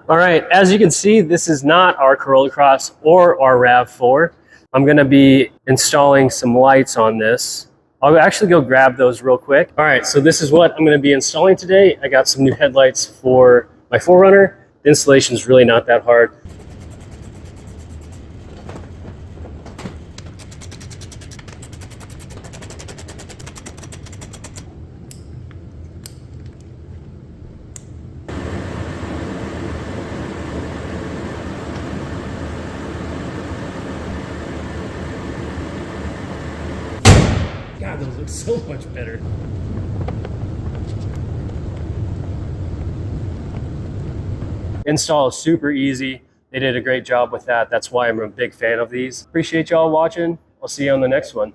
All right, as you can see, this is not our Corolla Cross or our RAV4. I'm gonna be installing some lights on this. I'll actually go grab those real quick. All right, so this is what I'm gonna be installing today. I got some new headlights for my 4Runner. The installation is really not that hard. God, those look so much better. Install is super easy. They did a great job with that. That's why I'm a big fan of these. Appreciate y'all watching. I'll see you on the next one.